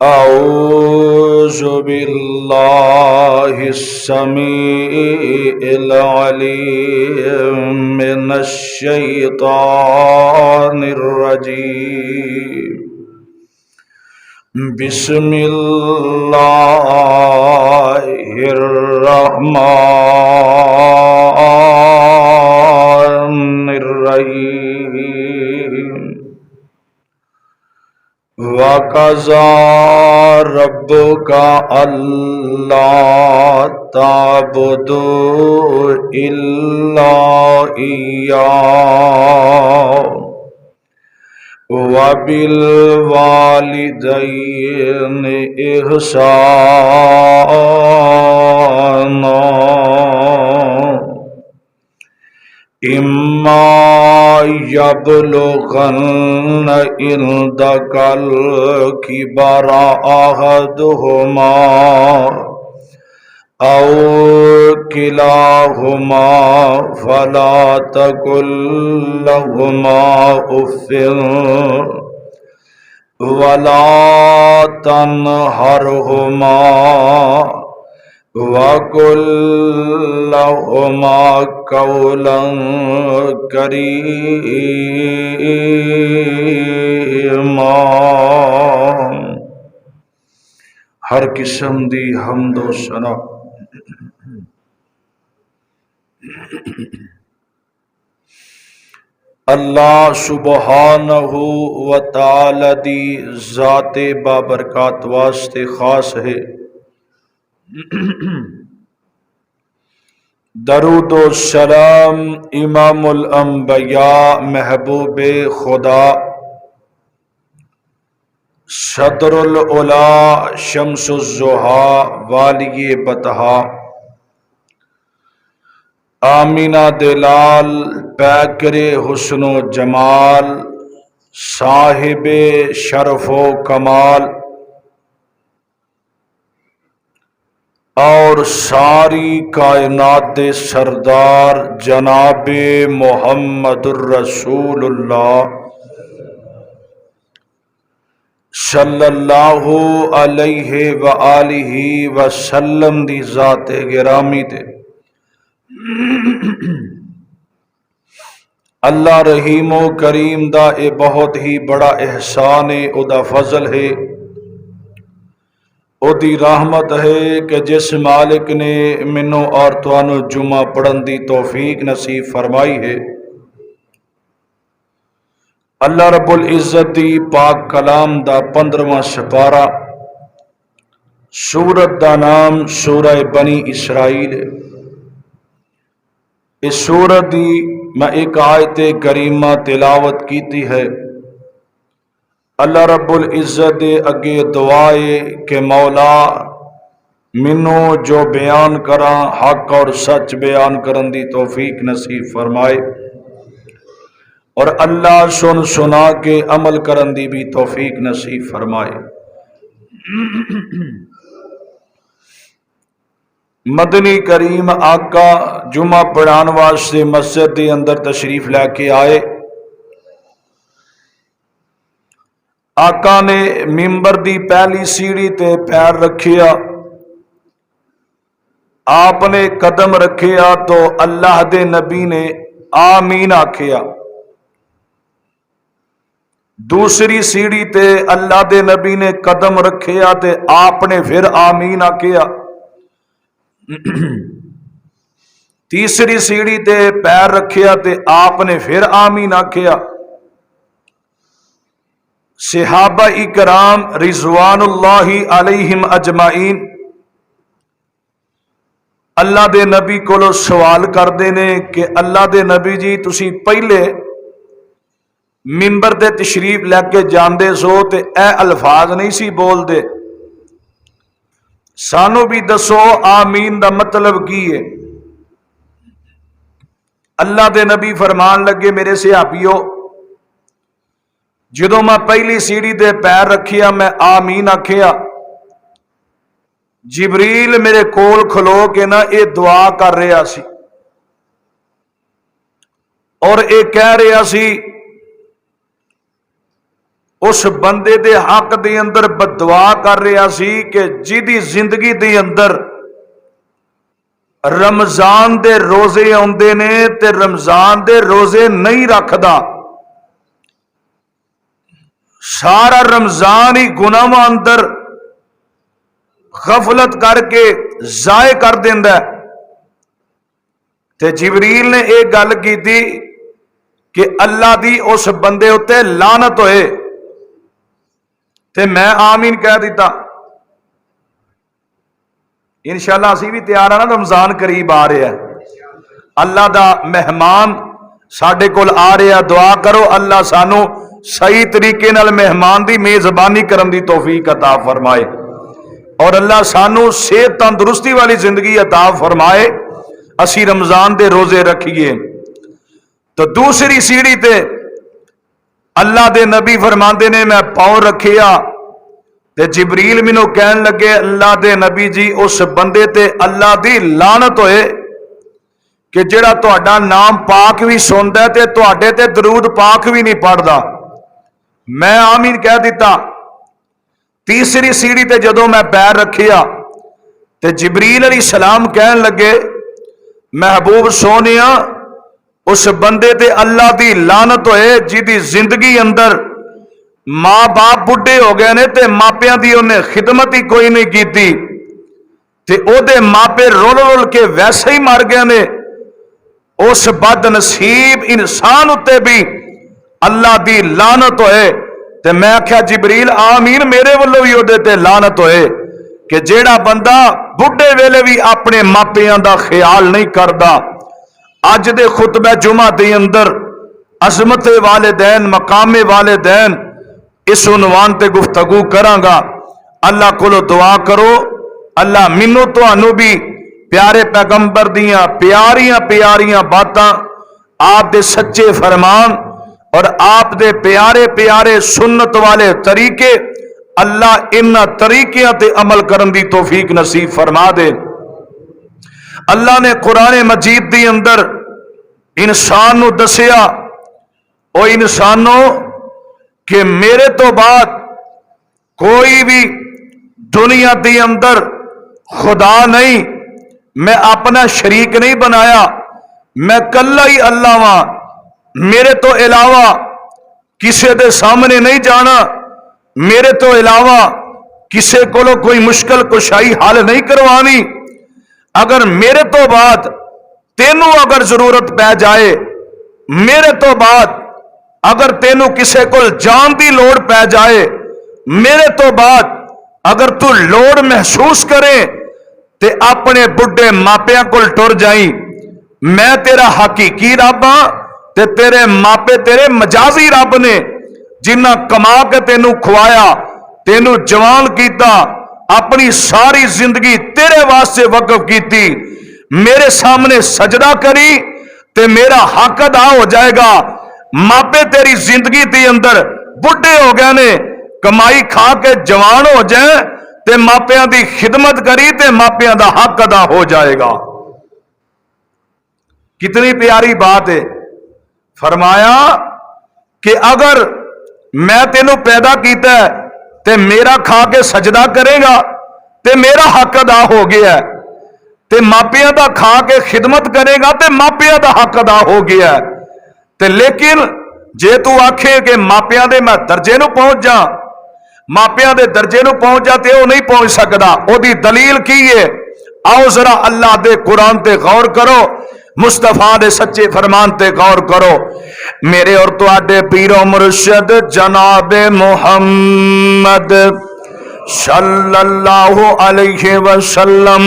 أعوذ بالله السميع العليم من الشيطان الرجيم. بسم الله الرحمن الرحيم. وَقَضَىٰ رَبُّكَ أَلَّا تَعْبُدُوا إِلَّا إِيَّاهُ وَبِالْوَالِدَيْنِ إِحْسَانًا. إِمَّا يَبْلُغَنَّ عِندَكَ الْكِبَرَ أَحَدُهُمَا أَوْ كِلَاهُمَا فَلَا تَقُل لَّهُمَا أُفٍّ وَلَا تَنْهَرْهُمَا وَقُل لَّهُمَا قَوْلًا کریما. ہر قسم دی حمد و ثنا اللہ سبحانہ و تعالی دی ذات بابرکات واسطے خاص ہے. درود و سلام امام الانبیاء محبوب خدا صدر العلا شمس الضحیٰ والی بطحا آمینہ دلال پیکر حسن و جمال صاحب شرف و کمال اور ساری کائنات دے سردار جناب محمد الرسول اللہ صلی اللہ علیہ وآلہ وسلم دی ذات گرامی تے اللہ رحیم و کریم دا اے بہت ہی بڑا احسان ہے، او دا فضل ہے، او دی رحمت ہے کہ جس مالک نے منو اور توانو جمعہ پڑھن دی توفیق نصیب فرمائی ہے. اللہ رب العزت دی پاک کلام دا 15واں سپارہ، سورت دا نام سورہ بنی اسرائیل ہے. اس سورت دی میں ایک آیت کریمہ تلاوت کیتی ہے. اللہ رب العزت اگے دعائے کہ مولا منو جو بیان کراں حق اور سچ بیان کرن دی توفیق نصیب فرمائے، اور اللہ سن سنا کے عمل کرن دی بھی توفیق نصیب فرمائے. مدنی کریم آقا جمعہ پڑھان واسطے مسجد دے اندر تشریف لے کے آئے. آقا نے ممبر دی پہلی سیڑھی تے پیر رکھیا، آپ نے قدم رکھیا تو اللہ دے نبی نے آمین آکھیا. دوسری سیڑھی تے اللہ دے نبی نے قدم رکھیا تے آپ نے پھر آمین آکھیا. تیسری سیڑھی تے پیر رکھیا تے آپ نے پھر آمین آکھیا. صحابہ اکرام رضوان اللہ علیہم اجمعین اللہ دے نبی کو سوال کردے نے کہ اللہ دے نبی جی تسی پہلے ممبر دے تشریف لے کے جاندے سو تے اے الفاظ نہیں سی بول دے، سانو بھی دسو آمین دا مطلب کی ہے. اللہ دے نبی فرمان لگے میرے صحابیو جدو میں پہلی سیڑھی دے پیر رکھیا میں آمین آکھیا، جبریل میرے کول کھلو کے نا اے دعا کر رہا سی اور اے کہہ رہا سی اس بندے دے حق دے اندر بددعا کر رہا سی کہ جیدی زندگی دے اندر رمضان دے روزے آندے نے تے رمضان دے روزے نہیں رکھدا، سارا رمضان ہی گناہاں اندر غفلت کر کے ضائع کر دیندا ہے۔ تے جبریل نے ایک گل کی تھی کہ اللہ دی اس بندے اتے لعنت ہوئے، تے میں آمین کہہ دیتا۔ انشاءاللہ اسی بھی تیار ہیں نا، رمضان قریب آ رہا ہے، اللہ دا مہمان ساڈے کول آ رہا، دعا کرو اللہ سانو صحیح طریقے نال مہمان دی میزبانی کرن دی توفیق عطا فرمائے، اور اللہ سانو صحت تندرستی والی زندگی عطا فرمائے، اسی رمضان دے روزے رکھیے۔ تو دوسری سیڑھی تے اللہ دے نبی فرماندے نے میں پاؤں رکھیا تے جبریل مینوں کہن لگے اللہ دے نبی جی اس بندے تے اللہ دی لعنت ہوئے کہ جڑا تہاڈا نام پاک بھی سندا ہے تے تہاڈے تے درود پاک بھی نہیں پڑھدا۔ میں آمین کہہ دیتا۔ تیسری سیڑھی تے جدوں میں پیر رکھیا تے جبریل علیہ السلام کہن لگے محبوب سونیا اس بندے تے اللہ دی لعنت ہوئے جیدی زندگی اندر ماں باپ بڈھے ہو گئے نے تے ماپیاں دی انہیں خدمت ہی کوئی نہیں کیتی تے او دے ماپے رول رول کے ویسے ہی مر گئے نے، اس بد نصیب انسان اتے بھی اللہ دی لعنت ہوئے۔ تے میں آکھیا جبریل آمین، میرے والوں بھی اودے تے لعنت ہوئے کہ جیڑا بندہ بڈھے ویلے بھی اپنے ماپیاں دا خیال نہیں کردا۔ اج دے خطبہ جمعہ دے اندر عظمت والدین، مقام والدین اس عنوان تے گفتگو کراں گا۔ اللہ کولو دعا کرو اللہ مینوں تانوں بھی پیارے پیغمبر دیاں پیاریاں پیاریاں باتاں، آپ دے سچے فرمان اور آپ دے پیارے پیارے سنت والے طریقے، اللہ ان طریقیاں تے عمل کرن دی توفیق نصیب فرما دے۔ اللہ نے قرآن مجید دی اندر انسان نو دسیا، او انسانوں کہ میرے تو بعد کوئی بھی دنیا دی اندر خدا نہیں، میں اپنا شریک نہیں بنایا، میں کلا ہی اللہ ہاں، میرے تو علاوہ کسے دے سامنے نہیں جانا، میرے تو علاوہ کسے کولو کوئی مشکل کشائی حل نہیں کروانی۔ اگر میرے تو بعد تینوں اگر ضرورت پہ جائے، میرے تو بعد اگر تینوں کسے کول جان دی لوڑ پہ جائے، میرے تو بعد اگر تو لوڑ محسوس کرے تے اپنے بڈھے ماپیاں کول ٹر جائیں، میں تیرا حقیقی رب ہاں تے تیرے ماپے تیرے مجازی رب نے، جنہ کما کے تینوں کھوایا، تینوں جوان کیتا، اپنی ساری زندگی تیرے واسطے وقف کیتی، میرے سامنے سجدہ کری تے میرا حق ادا ہو جائے گا۔ ماپے تیری زندگی دی اندر بڈھے ہو گئے نے، کمائی کھا کے جوان ہو جائیں تے ماپیاں دی خدمت کری تے ماپیاں دا حق ادا ہو جائے گا۔ کتنی پیاری بات ہے۔ فرمایا کہ اگر میں تینوں پیدا کیتا ہے تے میرا کھا کے سجدہ کرے گا تے میرا حق ادا ہو گیا ہے، تے ماپیاں دا کھا کے خدمت کرے گا تے ماپیاں دا حق ادا ہو گیا ہے۔ تے لیکن جے تو آکھے کہ ماپیاں دے میں درجے نو پہنچ جا، ماپیاں دے درجے نو پہنچ جا تے او نہیں پہنچ سکدا، او دی دلیل کی ہے؟ آؤ ذرا اللہ دے قرآن تے غور کرو، مصطفیٰ دے سچے فرمان تے غور کرو۔ میرے اور تواڈے پیر و مرشد جناب محمد صلی اللہ علیہ وسلم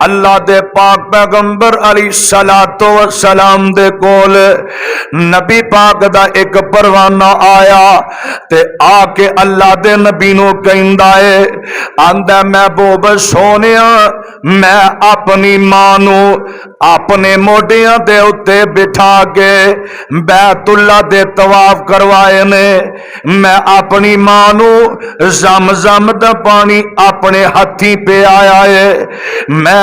اللہ دے پاک پیغمبر علیہ الصلوۃ والسلام دے کول نبی پاک دا ایک پروانہ آیا تے آ کے اللہ دے نبی نو کہندا ہے، آندا محبوب سونیا میں اپنی ماں نو اپنے موڈیاں دے اتے بٹھا کے بیت اللہ دے طواف کروائے نے، میں اپنی ماں نو زمزم دا پانی اپنے ہاتھی پہ آیا ہے، میں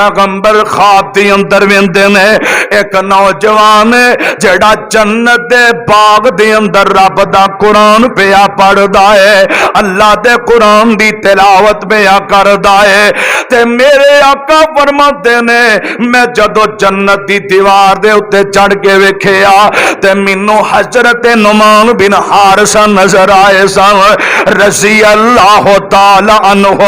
پیغمبر خواب دی اندر ویندے نے ایک نوجوان جڑا جنت دے باغ دے اندر رب دا قرآن پیا پڑھدا ہے، اللہ دے قرآن دی تلاوت پیا کردا ہے، تے میرے آقا فرماتے نے میں جدو جنت دی دیوار دے اتے چڑھ کے ویکھیا تے مینوں حضرت نعمان بن حارثہ نظر آئے سن رضی اللہ تعالی عنہ۔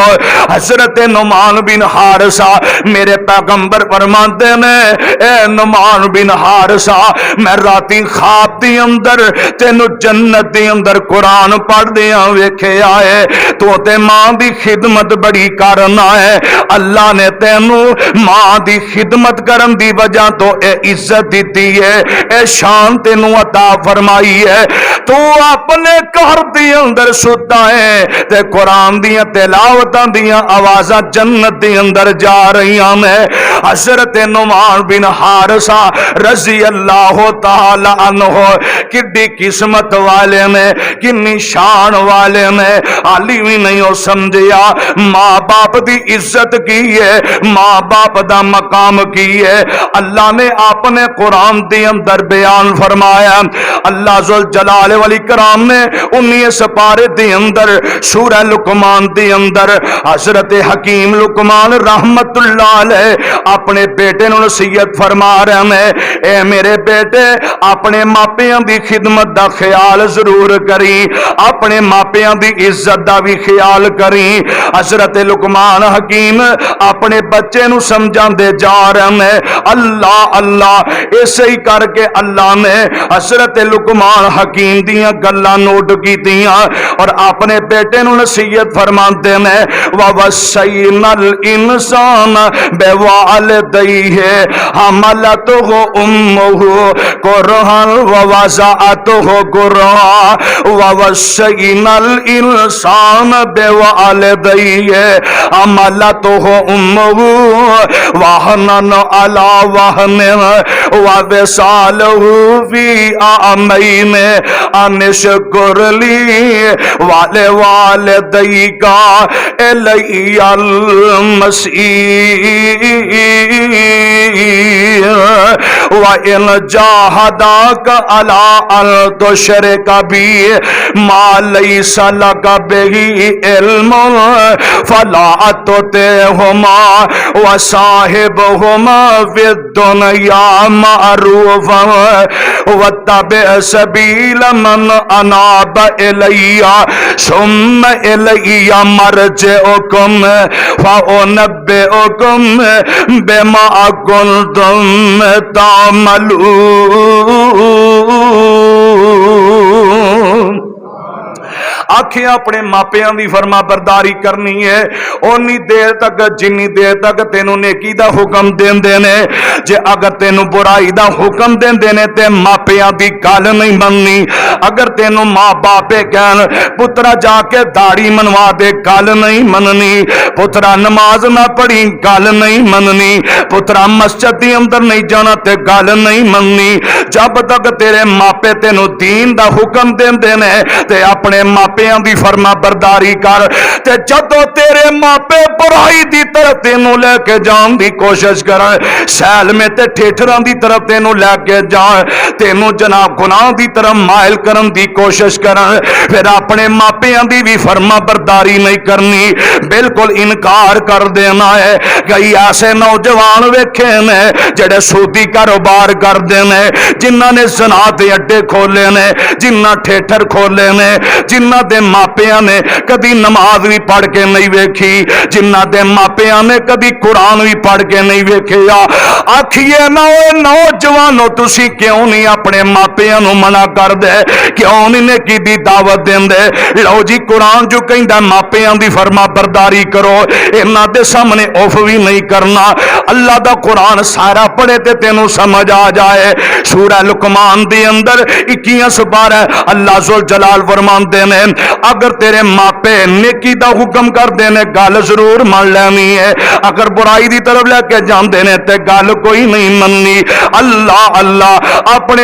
حضرت نعمان بن حارثہ میرے پیغمبر فرماتے نے اے نعمان بن حارثہ میں راتی خواب دی اندر تینو جنت دی اندر قرآن پڑھ دیاں ویکھیا ہے، تو تے ماں دی خدمت بڑی کرنا ہے، اللہ نے تینو ماں دی خدمت کرن دی وجہ تو اے عزت دیتی ہے، اے شان تینو عطا فرمائی ہے، تو اپنے گھر دی اندر ستا ہے تے قرآن دیاں تلاوتاں دیاں آوازاں جنت دی اندر جا رہی ہیں۔ حضرت نعمان بن حارثہ رضی اللہ تعالی عنہ کڈی قسمت والے نے، کنی شان والے نے، علی بھی نہیں ہو سمجھیا ماں باپ دی عزت کی ہے، ماں باپ دا مقام کی ہے، اللہ نے اپنے قرآن دے اندر بیان فرمایا۔ اللہ ذل جلال والاکرام نے 19 سپارے دے اندر سورہ لقمان دے اندر حضرت حکیم لقمان رحمت اللہ علیہ اپنے بیٹے نو نصیحت فرما رہے ہیں، اے میرے بیٹے اپنے ماپیاں دی خدمت دا خیال ضرور کری، اپنے ماپیاں دی عزت دا بھی خیال کری۔ حضرت لقمان حکیم اپنے بچے نو سمجھان دے جا رہے ہیں اللہ اللہ، ایسے ہی کر کے اللہ نے حضرت لقمان حکیم دیاں گلاں نوٹ کی دیاں اور اپنے بیٹے نو نصیحت فرماتے ہیں وَوَصَّيْنَا الْإِنسَانَ بِوَالِدَيْهِ حَمَلَتْهُ أُمُّهُ كُرْهًا وَوَضَعَتْهُ كُرْهًا وَوَصَّيْنَا الْإِنسَانَ بِوَالِدَيْهِ حَمَلَتْهُ أُمُّهُ وَهْنًا عَلَى وَهْنٍ وَفِصَالُهُ فِي عَامَيْنِ أَنِ اشْكُرْ لِي وَلِوَالِدَيْكَ إِلَيَّ الْمَصِيرُ وَإِنْ جَاهَدَاكَ عَلَىٰ أَن تُشْرِكَ بِي مَا لَيْسَ لَكَ بِهِ عِلْمٌ فَلَا تُطِعْهُمَا وَصَاحِبْهُمَا فِي الدُّنْيَا مَعْرُوفًا وَاتَّبِعْ سَبِيلَ مَنْ أَنَابَ إِلَيَّ ثُمَّ إِلَيَّ مَرْجِعُكُمْ فَأُنَبِّئُكُمْ بِمَا كُنْتُمْ تَعْمَلُونَ۔ آنکھیں اپنے ماپیاں دی فرما برداری کرنی ہے اونی دیر تک جنی دیر تک تینوں نیکی دا حکم دین دینے، جے اگر تینوں برائی دا حکم دین دینے تے ماپیاں دی گل نہیں مننی، اگر تینوں ماں باپے کہن پترا جا کے داڑھی منوا دے گل نہیں مننی، پترا نماز نہ پڑھی گل نہیں مننی، پترا مسجد دی اندر نہیں جانا تے گل نہیں مننی، جب تک تیرے ماپے تینوں دین دا حکم دین دینے تے اپنے ماپیاں دی فرما برداری کر، تے جدو تیرے ماپے برائی دی طرف تینوں لے کے جان دی کوشش کرن، سیل میں تے ٹھیٹھراں دی طرف تینوں لے کے جان، تینوں جناب گناہ دی طرف مائل کرن دی کوشش کرن، پھر اپنے ماپیاں دی بھی فرما برداری نہیں کرنی، بالکل انکار کر دینا ہے۔ کئی ایسے نوجوان ویکھے نے جڑے سودی کاروبار کر دینے، جنہاں نے زنا دے اڈے کھولے نے، جنہاں ٹھیٹھر کھولے نے، جنہ دے ماپیاں نے کدی نماز بھی پڑھ کے نہیں ویکھی، جنہ دے ماپیاں نے کدی قرآن بھی پڑھ کے نہیں ویکھیا۔ آکھیے نہ نوجوانو تسی کیوں نہیں اپنے ماپیاں نو منع کر دے، کیوں نہیں نیکی دی دعوت دین دے؟ لو جی قرآن جو کہندا ماپیاں دی فرما برداری کرو، انہاں دے سامنے اوف بھی نہیں کرنا۔ اللہ دا قرآن سارا پڑھے تے تینوں سمجھ آ جائے۔ سورہ لقمان دی اندر 21 سپارہ اللہ ذل جلال فرمان دینے اگر تیرے ماپے نیکی دا حکم کر دینے گل ضرور مان لینی ہے، اگر برائی دی طرف لے کے جان دینے تے گل کوئی نہیں مننی۔ اللہ اللہ اپنے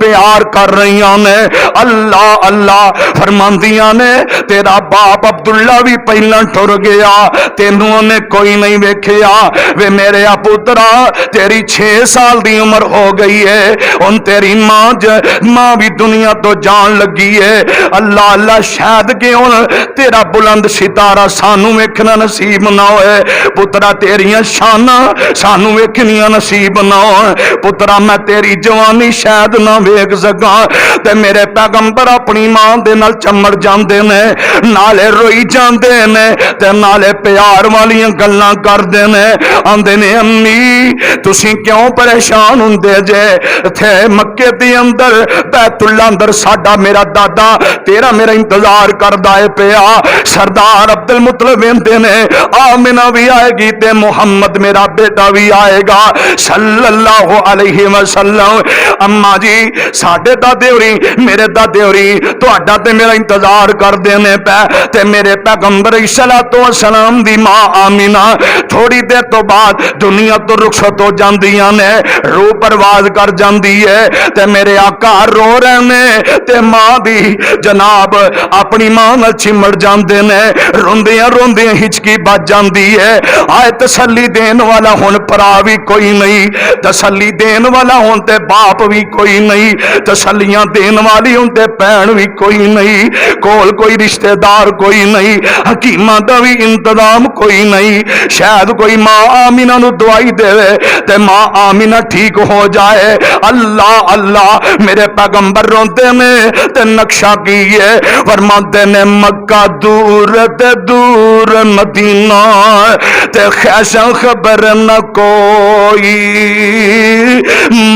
پیار کر رہی نے اللہ اللہ فرماندیاں نے تیرا باپ عبداللہ بھی پہلا ٹر گیا تینوں نے کوئی نہیں ویکھیا وے میرے پترا تیری 6 سال دی عمر ہو گئی ہے ان تیری ماں بھی دنیا تو جان لگی ہے اللہ اللہ شاید کہ ہن تیرا بلند ستارہ سانو ویکھنا نصیب نہ ہوئے پترا تیریاں شاناں سانو ویکھنیاں نصیب نہ ہوئے پترا میں تیری جوانی شاید نہ ویکھ سکاں تے میرے پیغمبر اپنی ماں دے نال چمڑ جاندے نے نالے روئی جاندے نے تے نالے پیار والیاں گلاں کردے نے آندے نے امی تسی کیوں پریشان ہوندے جے تھے مکے دے اندر بیت اللہ اندر ساڈا میرا دادا تیرا میرا انتظار کردا ہے پیا سردار عبد المطلب ویندے نے آمنہ بھی آئے گی تے محمد میرا بیٹا بھی آئے گا صلی اللہ علیہ وسلم اما جی ساڈے دادے ہوری میرے دادے ہوری تہاڈا تے میرا انتظار کردے نے پے تے میرے پیغمبر صلوات و سلام دی ماں آمنہ تھوڑی دیر تو بعد دنیا تو رخصت ہو جاندیاں نے روح پرواز کر جاندی ہے تے میرے آقا رو رہے نے تے ماں دی جناب اپنی ماں نال چمڑ جاندے نے روندیاں روندیاں ہچکی بج جاندی ہے آئے تسلی دین والا ہن پرا بھی کوئی نہیں تسلی دین والا ہن تے باپ بھی کوئی نہیں تسلیاں دین والی ہن تے بہن بھی کوئی نہیں کول کوئی رشتہ دار کوئی نہیں حکیماں دا بھی انتظام کوئی نہیں شاید کوئی ماں آمینہ نو دوائی دے تے ماں آمینہ ٹھیک ہو جائے اللہ اللہ میرے پیغمبر روندے نے تے نقشہ کیے فرماتے نے مکہ دور تے دور مدینہ تے خیشہ خبر نہ کوئی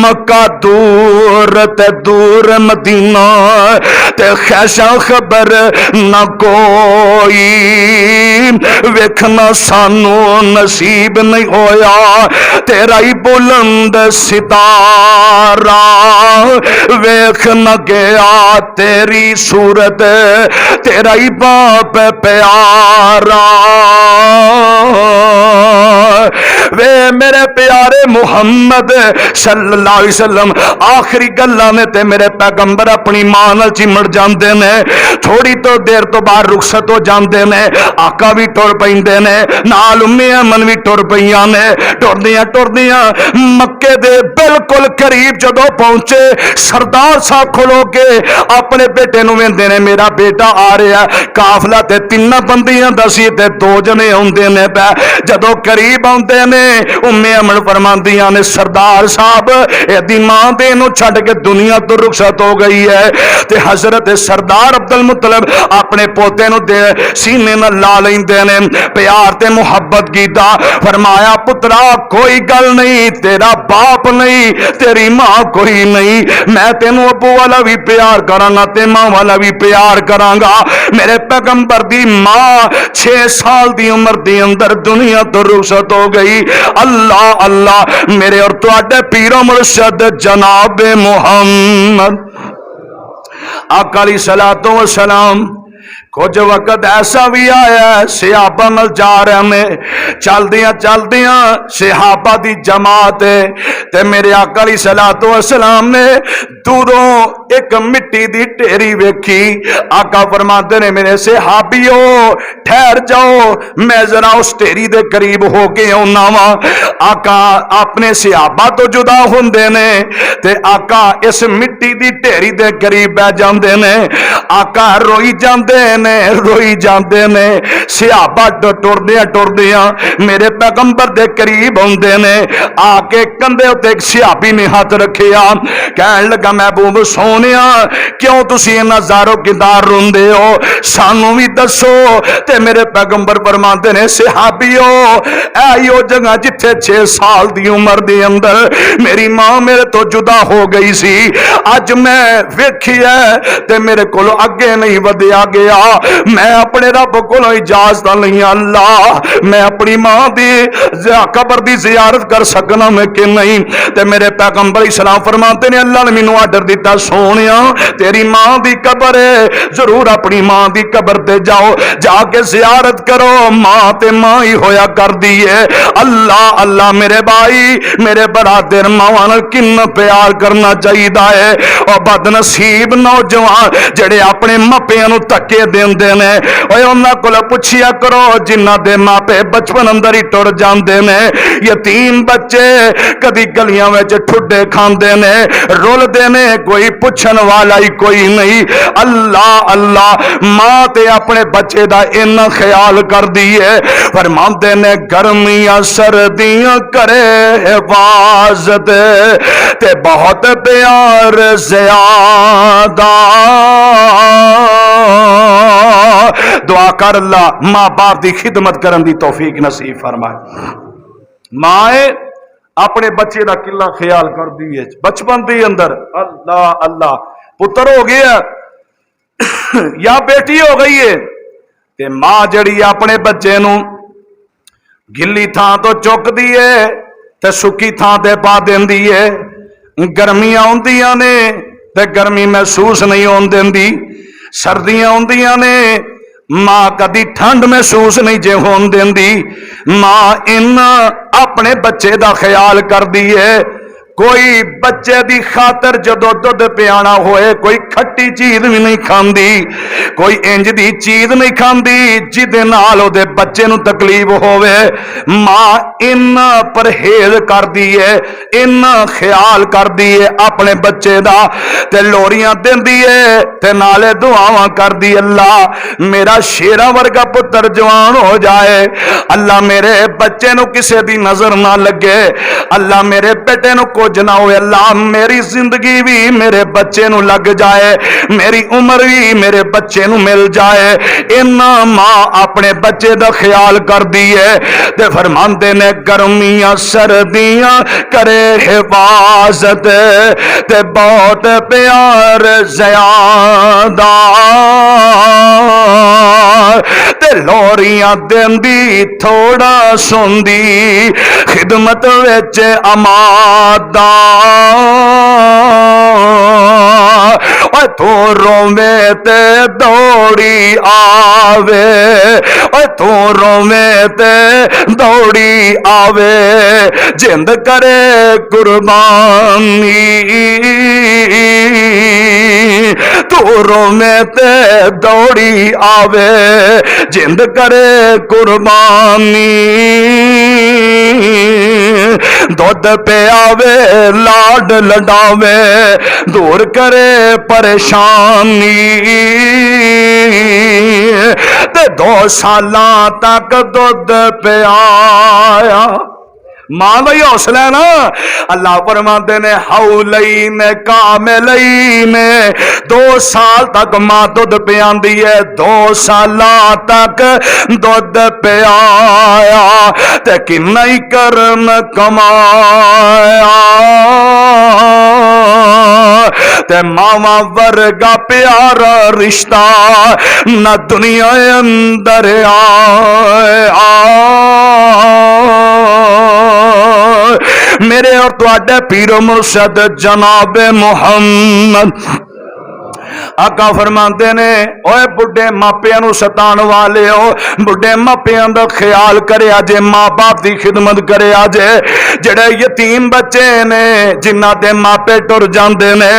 مکہ دور تے دور مدینہ تے خیشہ خبر نہ کوئی ویکھنا سانو نصیب نہیں ہویا تیرا ہی بلند ستارہ ویکھ نہ گیا تیری صورت تیرا ہی باپ پیارا وے میرے پیارے محمد صلی اللہ علیہ وسلم آخری گلاں نے تے میرے پیغمبر اپنی ماں نال چمڑ جاندے نے تھوڑی تو دیر تو بعد رخصت ہو جاندے نے آقا بھی ٹر پیندے نے نال ام ایمن بھی ٹر پیاں نے ٹردیاں ٹردیاں مکے دے بالکل قریب جدو پہنچے سردار صاحب کھلو کے اپنے بیٹے نو ویندے نے میرا بیٹا آ رہا قافلہ تے 3 بندیاں دا سی تے 2 جنے اوندے نے پے جدو قریب اوندے نے ام ایمن فرماندیاں نے سردار صاحب ایدی ماں دے نو چھڈ کے دنیا تو رخصت ہو گئی ہے تے حضرت سردار عبد المطلب اپنے پوتے نو دے سینے نال لا لیندے نے پیار تے محبت کیتا فرمایا پترا کوئی گل نہیں تیرا باپ نہیں تیری ماں کوئی نہیں میں تینو ابو والا بھی پیار کراں گا تے ماں والا بھی پیار کراں گا میرے پیغمبر دی ماں 6 سال دی عمر دی اندر دنیا تو رخصت ہو گئی اللہ اللہ میرے اور تواڈے پیر و مرشد جناب محمد آقا علیہ الصلوۃ والسلام کچھ وقت ایسا بھی آیا ہے صحابہ نال جا رہے ہیں چلدیاں چلدیاں صحابہ دی جماعت تے میرے آقا علیہ الصلوۃ والسلام نے دوروں ایک مٹی دی ٹھیری ویکھی آقا فرماتے نے میرے صحابیو ٹھہر جاؤ میں ذرا اس ٹھیری دے قریب ہو کے آنا وا آقا اپنے صحابہ تو جدا ہوندے نے تے آقا اس مٹی دی ٹھیری دے قریب بیٹھ جاندے نے آقا روئی جاندے روئی جاندے نے صحابہ ٹردیاں ٹردیاں میرے پیغمبر دے قریب ہوندے نے آ کے کندھے اتے ایک صحابی نے ہاتھ رکھیا کہن لگا محبوب سونیا کیوں تسی انہاں زارو کدار روندے ہو سانو بھی دسو تے میرے پیغمبر فرماندے نے صحابیو ایو جگہ جتھے 6 سال دی عمر دے اندر میری ماں میرے تو جدا ہو گئی سی اج میں ویکھی ہے تے میرے کولو اگے نہیں ودیا گیا میں اپنے رب کو اجازت نہیں اللہ میں اپنی ماں دی قبر دی زیارت کر سکنا میں کہ نہیں؟ تے میرے پیغمبر اسلام فرماتے نے اللہ نے مینوں آرڈر دیتا سونیا تیری ماں دی قبر ہے ضرور اپنی ماں دی قبر تے جاؤ جا کے زیارت کرو ماں تے ماں ہی ہویا کر دی ہے۔ اللہ اللہ میرے بھائی میرے برادر ماواں نال کن پیار کرنا چاہیے ہے اور بد نصیب نوجوان جڑے اپنے ماپیاں نو تکے دیندے نے اوے انہاں کول پوچھیا کرو جنہاں دے ماپے بچپن اندر ہی ٹر جاندے نے یتیم بچے کدی گلیاں وچ ٹھڈے کھاندے نے رولدے نے کوئی پوچھن والا ہی کوئی نہیں۔ اللہ اللہ ماں تے اپنے بچے دا ان خیال کر دیے فرماندے نے گرمیاں سردیاں کرے حفاظت تے بہت پیار زیادہ دعا کر اللہ ماں باپ دی خدمت کرن دی توفیق نصیب فرمائے۔ ماں اپنے بچے دا کلا خیال کر دی ہے بچپن دی اندر اللہ اللہ پتر ہو گیا یا بیٹی ہو گئی ہے تے ماں جڑی اپنے بچے نو گلی تھان تو چک دی ہے تے سکی تھان تے پا دیندی ہے۔ گرمیاں ہوندیاں نے تے گرمی محسوس نہیں ہون دیندی سردیاں ہوندیاں نے ماں کدی ٹھنڈ محسوس نہیں جے ہون دیندی۔ ماں ان اپنے بچے دا خیال کر دی ہے کوئی بچے دی خاطر جدو دودھ پیانا ہوئے کوئی کھٹی چیز بھی نہیں کھاندی کوئی انج دی چیز نہیں کھاندی جدے نال او دے بچے نو تکلیف ہوئے ماں ان پرہیز کر دیئے ان خیال کر دیئے اپنے بچے دا تے لوریاں دین دیئے تے نالے دعاواں کر دی اللہ میرا شیرہ ورگا پتر جوان ہو جائے اللہ میرے بچے نو کسے دی نظر نہ لگے اللہ میرے بیٹے نو کو نہ ہوئے اللہ میری زندگی بھی میرے بچے نو لگ جائے میری عمر بھی میرے بچے نو مل جائے ان ماں اپنے بچے دا خیال کر دیئے تے فرماندے نے گرمیاں سردیاں کرے حفاظت تے بہت پیار زیادہ تے لوریاں دیندی تھوڑا سندی خدمت وچ امادہ اوے تو روے تے دوڑی آوے اوے تو روے تے دوڑی آوے جند کرے قربانی تو روے تے دوڑی آوے جند کرے قربانی دودھ پہ آوے لاڈ لڈاوے دور کرے پریشانی تے 2 سالاں تک دودھ پہ آیا ماں دا ہی حوصلہ ہے نا اللہ فرماتے نے حولین کاملین 2 سال تک ماں دودھ پیاندی ہے 2 سالاں تک دودھ پیایا تے کنا ہی کرم کمایا تے ماما ورگا پیارا رشتہ نہ دنیا اندر میرے اور تواڈے پیر و مرشد جناب محمد آقا فرماندے نے اوے بڑھے ماپیاں نو ستان والے ہو بڑھے ماپیاں دا خیال کرے آجے ماں باپ دی خدمت کرے آجے جڑے یتیم بچے نے جنہ دے ماپے ٹر جاندے نے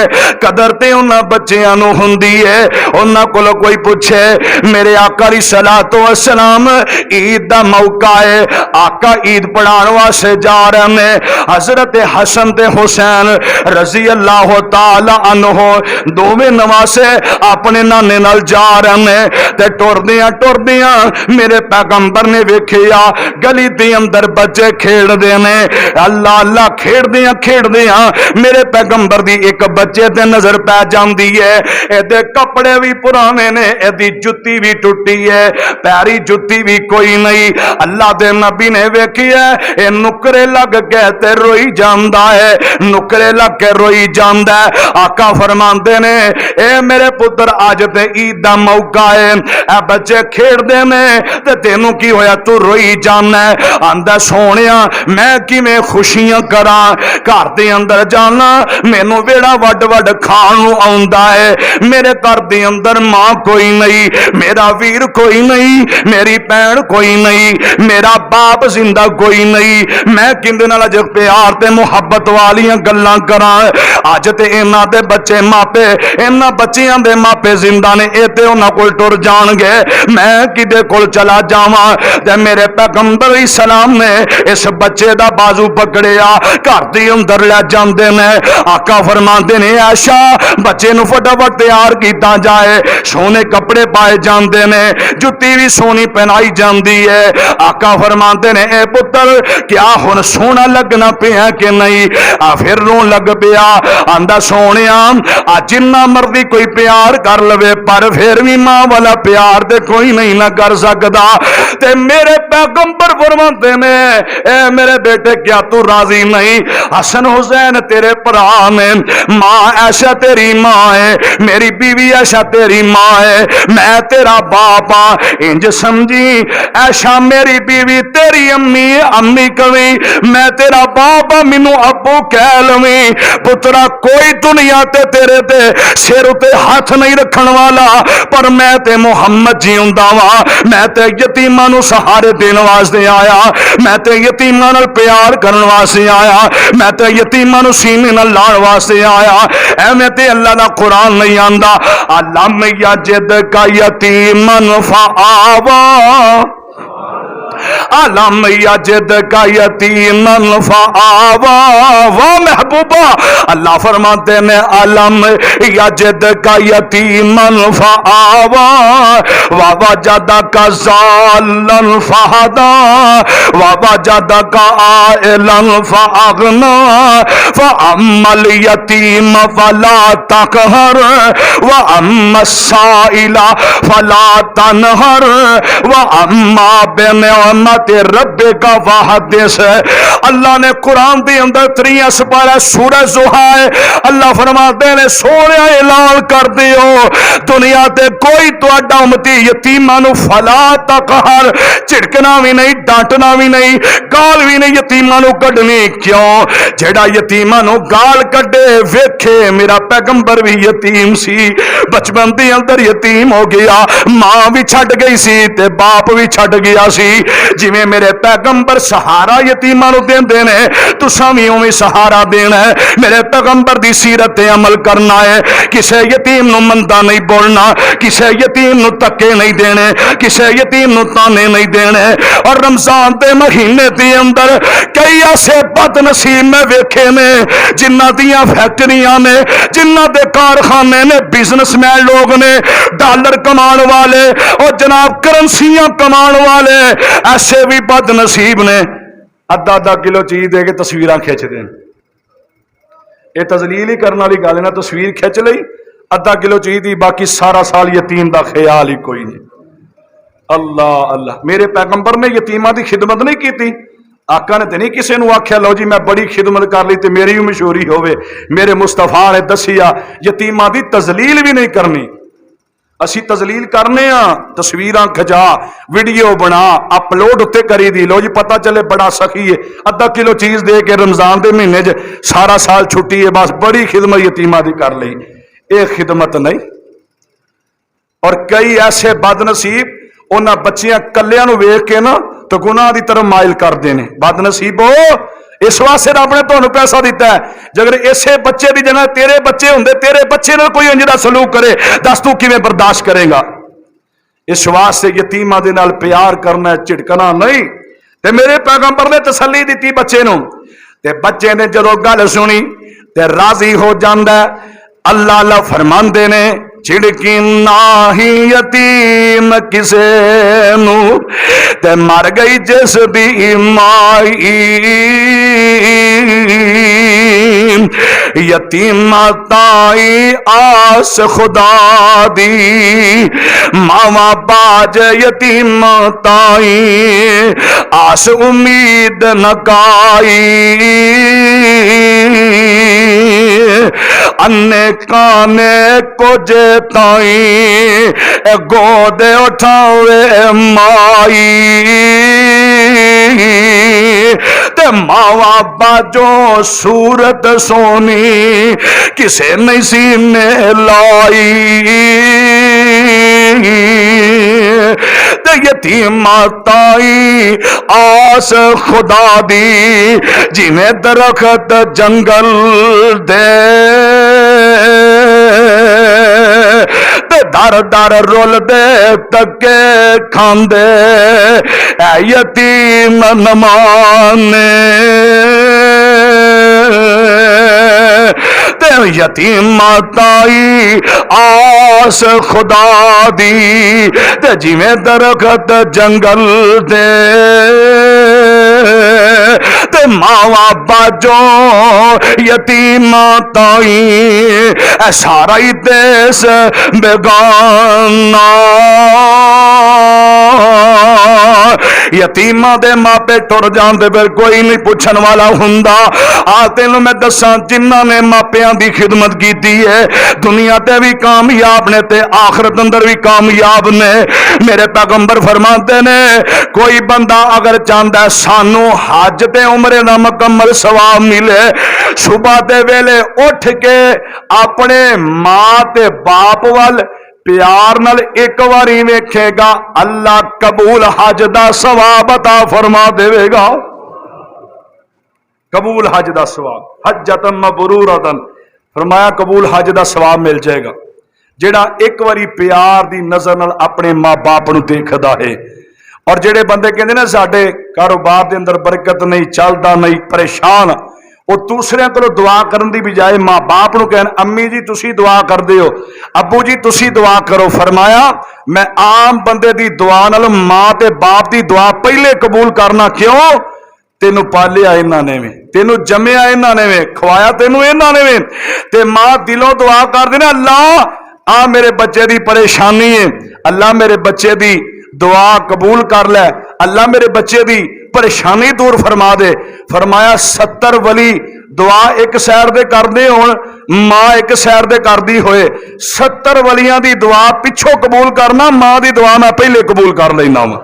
قدر تے انہاں بچیاں نو ہوندی ہے انہاں کولو کوئی پوچھے میرے آقا علیہ الصلوۃ والسلام عید دا موقع ہے آقا عید پڑھان واسطے جا رہے نے حضرت حسن تے حسین رضی اللہ تعالی عنہ دوویں نمازے اپنے نانے نال جا رہے ہیں تے ٹردیاں میرے پیغمبر نے ویکھیا گلی دے اندر بچے کھیل دے نے اللہ اللہ کھیڑدیاں میرے پیغمبر دی ایک بچے تے نظر پہ جاندی ہے اے دے کپڑے بھی پرانے نے اے دی جُتی بھی ٹوٹی ہے پیاری جُتی بھی کوئی نہیں اللہ دے نبی نے ویکھیا اے نکرے لگ کے تے روئی جاندا ہے نکرے لگ کے روئی جاندا ہے آقا فرماندے نے اے اے میرے پتر اج تے عید دا موقع ہے, اے بچے کھیڈدے نے تے تینوں کی ہویا تو روئی جانا ہے. آندا سونیا میں کیویں خوشیاں کراں, گھر دے اندر جانا مینوں ویڑا وڈ وڈ کھان نوں آوندا ہے. میرے گھر دے اندر ماں کوئی نہیں, میرا ویر کوئی نہیں, میری بہن کوئی نہیں, میرا باپ زندہ کوئی نہیں, میں کیندے نال اج پیار تے محبت والیاں گلاں کراں. اج تے انہاں دے بچے ماپے, انہاں بچیاں دے ماپے زندہ نے, اے تے انہاں کول ٹر جان گے, میں کدے کول چلا جاواں. تے میرے پیغمبر اسلام نے اس بچے دا بازو پکڑیا, گھر دے اندر لے جاندے نے. آقا فرماندے نے عائشہ بچے نو فٹافٹ تیار کیتا جائے, سونے کپڑے پائے جاندے نے, جُتی بھی سونی پہنائی جاندی ہے. آقا فرماندے نے اے پتر کیا ہن سونا لگنا پیا کہ نہیں؟ پھر رون لگ پیا, آندا سونیا جنہ مرضی کوئی پیار کر لوے پر پھر بھی ماں والا پیار تے کوئی نہیں نہ کر سکدا. تے میرے پیغمبر فرماندے نے اے میرے بیٹے کیا تو راضی نہیں؟ حسن حسین تیرے بھرا نے, ماں عائشہ تیری ماں ہے, میری بیوی عائشہ تیری ماں ہے, میں تیرا باپ ہاں. انج سمجھی عائشہ میری بیوی تیری امی, امی کویں میں تیرا باپ ہاں, مینوں ابو کہہ لویں. پترا کوئی دنیا تے تیرے تے سر تے ہاتھ نہیں رکھن والا, پر میں تے محمد جیوندا واں. میں تے یتیماں نوں سہارے دین واسطے آیا, میں تے یتیماں نال پیار کرن واسطے آیا, میں تے یتیماں نوں سینے نال لاڑ واسطے آیا. ایویں تے اللہ دا قرآن نہیں آندا علم یجد کا یتیمن فآوا, علم یجد کا یتیمن فآوا. وہ محبوبہ اللہ فرماتے ہیں علم یجد کا یتیمن فآوا ووجدک ضالا فہدا ووجدک عائلا فاغنا فاما الیتیم فلا تقہر واما السائل فلا تنہر واما بنعمت ربک فحدث. اللہ نے قرآن دے اندر 3 سپارہ سورہ زحا ہے, اللہ فرماتے ہیں سونے اعلان کر دیو دنیا تے کوئی تہاڈا امتی یتیماں نوں فلا تقہر, جھڑکنا بھی نہیں, ڈانٹنا بھی نہیں, گال بھی نہیں یتیماں نوں کڈنی. کیوں؟ جیڑا یتیماں نوں گال کڈے ویکھے میرا پیغمبر بھی یتیم سی, بچپن دے اندر یتیم ہو گیا, ماں بھی چھڈ گئی سی تے باپ بھی چھڈ گیا سی. جویں میرے پیغمبر سہارا یتیماں نوں دیندے نے تساں وی اوویں سہارا دینا ہے. میرے پیغمبر دی سیرت تے عمل کرنا ہے. کسے یتیم نوں مندا نہیں بولنا, کسے یتیم نوں تکے نہیں دینے, کسے یتیم نوں تانے نہیں دینے. اور رمضان دے مہینے دے اندر کئی ایسے بد نصیب میں ویکھے نے جنہاں دیاں فیکٹریاں نے, جنہاں دے کارخانے نے, بزنس مین لوگ نے, ڈالر کمان والے اور جناب کرنسیاں کمان والے, ایسے بھی بد نصیب نے آدھا کلو چیز دے کے تصویراں کھچ دیں. یہ تذلیل ہی کرنے والی گل ہے نا, تصویر کھچ لئی آدھا کلو چیز دی, باقی سارا سال یتیم دا خیال ہی کوئی نہیں. اللہ اللہ, میرے پیغمبر نے یتیماں دی خدمت نہیں کیتی. آقا نے تے نہیں کسے نو آکھیا لو جی میں بڑی خدمت کر لی تے میری بھی مشہوری ہوئے. میرے مصطفیٰ نے دسیا یتیماں دی تذلیل بھی نہیں کرنی. اسی تذلیل کرنے ہاں, تصویراں کھجا ویڈیو بنا اپلوڈ اتنے کری دی, لو جی پتہ چلے بڑا سخی ہے, آدھا کلو چیز دے کے رمضان دے مہینے سارا سال چھٹی ہے, بس بڑی خدمت یتیماں دی کر لئی. اے خدمت نہیں. اور کئی ایسے بد نصیب انہاں بچیاں کلیاں نو ویکھ کے نا تو گناہ دی طرف مائل کر دینے. بد نصیب ہو, اس واسطے رب نے تمہیں پیسہ دیتا ہے. جگر اسے بچے دی جگہ تیرے بچے ہوندے, تیرے بچے نال کوئی انج دا سلوک کرے, دس تو کیویں برداشت کرے گا؟ اس واسطے یتیماں دے نال پیار کرنا, جھڑکنا نہیں. تے میرے پیغمبر نے تسلی دیتی بچے نو, تے بچے نے جدوں گل سنی تے راضی ہو جاندا. اللہ اللہ فرماندے نے چھڑکی ناہی یتیم کسے نو تے مر گئی جس دی مائی, یتیم تائی آس خدا دی, ماما باج یتیم تائی آس امید نکائی. انے کانے کو جے تائیں گودے اٹھاوے مائی تے ماوا باجو صورت سونی کسے نہیں سینے لائی تے یتیم تائی آس خدا دی جنہیں درخت جنگل دے تے در در رول دے تکے کھاندے اے یتیم نمانے تے یتیم تائی آس خدا دی تے جویں درخت جنگل دے تے ماوا باجو یتیم تائی اے سارا ہی دیس بیگانا یتیماں دے ماپے ٹر جاندے پھر کوئی نہیں پوچھن والا ہوندا آ تینوں میں دساں جنہاں نے ماپیاں دی خدمت کیتی ہے دنیا تے بھی کامیاب نے تے آخرت اندر بھی کامیاب نے میرے پیغمبر فرماتے نے کوئی بندہ اگر چاہندا ہے سانو حج تے عمرے دا مکمل ثواب ملے صبح دے ویلے اٹھ کے اپنے ماں تے باپ وال پیار نال ایک واری ویکھے گا اللہ قبول حج دا ثواب عطا فرما دے گا قبول حج دا ثواب حجۃ مبرورۃ فرمایا قبول حج دا ثواب مل جائے گا جیڑا ایک واری پیار دی نظر نال اپنے ماں باپ نو دیکھدا ہے اور جڑے بندے کہندے نے ساڈے کاروبار دے اندر برکت نہیں چلدا نہیں پریشان وہ دوسرے کو دعا کرن دی بجائے ماں باپ نو کہن امی جی تسی دعا کر دیو ابو جی تسی دعا کرو فرمایا میں عام بندے دی دعا نال ماں تے باپ دی دعا پہلے قبول کرنا کیوں تینو پالیا انہاں نے میں تینو جمیا انہاں نے میں کھوایا تینو انہاں نے میں تے ماں دلوں دعا کر دینا اللہ آ میرے بچے دی پریشانی ہے اللہ میرے بچے دی دعا قبول کر لے اللہ میرے بچے دی پریشانی دور فرما دے فرمایا 70 ولی دعا ایک سیر دے کر دے ہون ماں ایک سیر دے کر دی ہوئے 70 ولیاں دی دعا پچھو قبول کرنا ماں دی دعا میں پہلے قبول کر لینا ہوں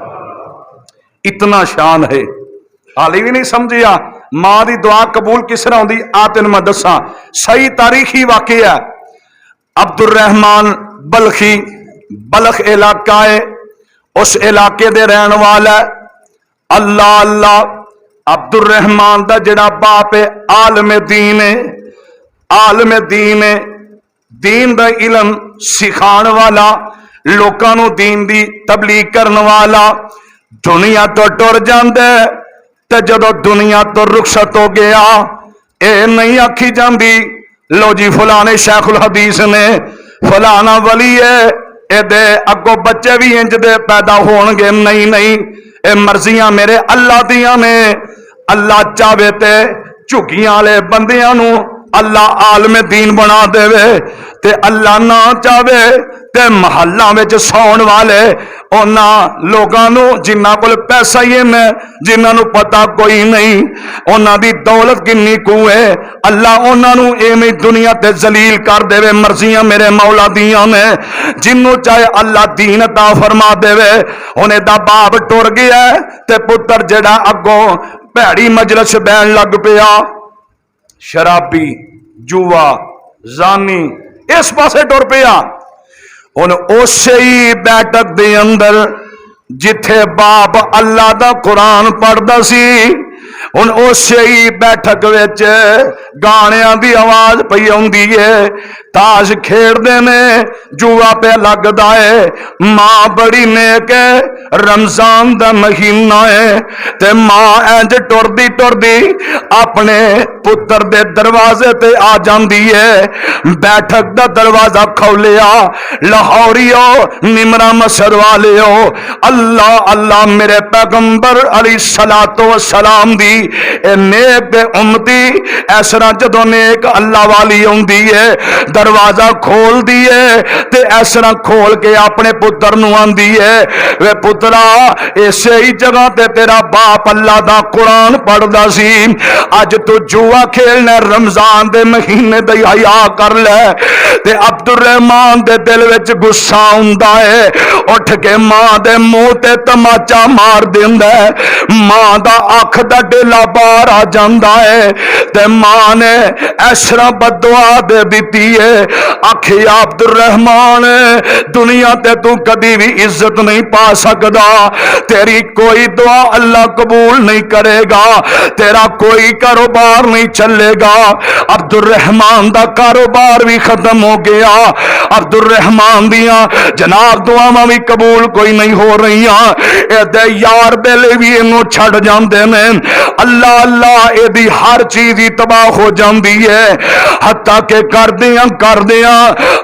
اتنا شان ہے حالی بھی نہیں سمجھیا ماں دی دعا قبول کس طرح ہوندی آتن میں دساں صحیح تاریخی واقعہ ہے عبد الرحمن بلخی بلخ علاقہ ہے اس علاقے دے رہن والا اللہ اللہ عبد الرحمن دا جڑا باپ ہے عالم دین ہے عالم دین ہے دین دا علم سکھان والا لوکاں نو دین دی تبلیغ کرن والا دنیا تو ٹر جاندے تے جدو دنیا تو رخصت ہو گیا اے نہیں آکھی جاندی لو جی فلانے شیخ الحدیث نے فلانا ولی ہے اے دے اگو بچے بھی انج دے پیدا ہون گے نہیں نہیں اے مرضیاں میرے اللہ دیاں نے اللہ چاہے تے جھگیاں والے بندیاں نو اللہ عالم دین بنا دے تے اللہ نہ چاہے تے محلہ وچ سون والے انہاں لوگاں نو جنہاں کول پیسہ ہی ہے جنہاں نو پتہ کوئی نہیں انہاں دی دولت کتنی کو ہے اللہ انہاں نو ایویں دنیا تے ذلیل کر دے مرضیاں میرے مولا دیاں نے جنوں چاہے اللہ دین عطا فرما دے اونے دا باپ ٹر گیا تے پتر جڑا اگوں بھڑی مجلس بہن لگ پیا شرابی جوا زانی اس پاسے ٹر پیا ان اسی ہی بیٹھک دے اندر جتھے باپ اللہ دا قرآن پڑھدا سی ان اسی ہی بیٹھک وچ گانیاں دی آواز پئی ہوندی ہے تاش کھیڑدے نے جوا پہ لگدا ہے ماں بڑی نیک ہے رمضان دا مہینہ ہے تے ماں انج ٹردی اپنے پتر دے دروازے تے آ جاندی ہے بیٹھک دا دروازہ کھولیا لاہوریو نمرا مسر والیو اللہ اللہ میرے پیغمبر علیہ الصلوۃ والسلام دی ہوندی اے نیک دے امتی اس طرح جدوں نیک اللہ والی ہوندی ہے دروازہ کھول دیے تے اس طرح کھول کے اپنے پتر نو آندی ہے وے پترا اسی ہی جگہ تے تیرا باپ اللہ دا قرآن پڑھدا سی اج تو جوا کھیلنا رمضان دے مہینے دی حیا کر لے تے عبد الرحمان دے دل وچ غصہ ہوندا ہے اٹھ کے ماں دے منہ تے تماچا مار دیندا ہے ماں دا اکھ دا ڈیلا باہر آ جاندا ہے تے ماں نے ایسرا بددعا دے دیتی ہے آکھے عبد الرحمان دنیا تے تو کبھی بھی عزت نہیں پا سکدا تیری کوئی دعا اللہ قبول نہیں کرے گا تیرا کوئی کاروبار نہیں چلے گا عبد الرحمان دا کاروبار بھی ختم ہو گیا عبد الرحمان دیاں جناب دعاواں بھی قبول کوئی نہیں ہو رہی اے دے یار بیلے بھی انہوں چھڑ جاندے نے اللہ اللہ اے دی ہر چیز ہی تباہ ہو جاندی ہے حتیٰ کہ کر دیاں